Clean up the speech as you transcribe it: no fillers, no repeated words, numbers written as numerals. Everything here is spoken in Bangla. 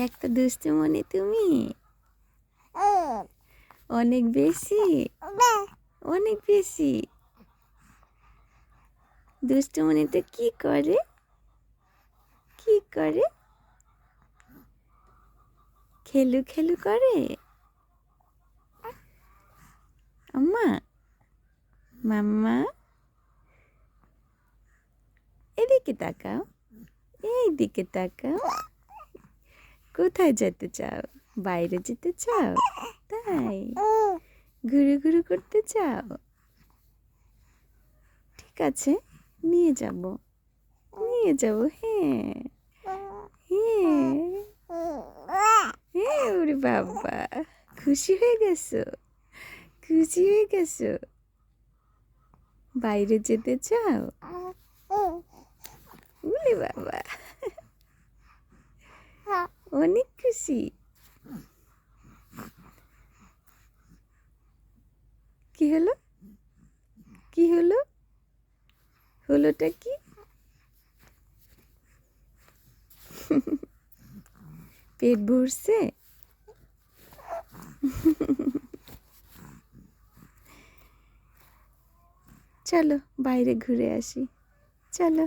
একটা দুষ্টু মনে তুমি, অনেক বেশি, অনেক বেশি। দুষ্টু মনিটা কি করে, কি করে? খেলু খেলু করে। আম্মা, মাম্মা, এদিকে তাকাও, এইদিকে তাকাও। কোথায় যেতে চাও? বাইরে যেতে চাও? তাই ঘুরু ঘুরু করতে চাও? ঠিক আছে, নিয়ে যাব, নিয়ে যাব। হ্যাঁ হ্যাঁ হ্যাঁ। ওরে বাবা, খুশি হয়ে গেছো, খুশি হয়ে গেছো? বাইরে যেতে চাও? ওরে বাবা, অনেক খুশি। কি হলো, কি হলো, হলোটা কি? পেট ভরছে? চলো বাইরে ঘুরে আসি, চলো।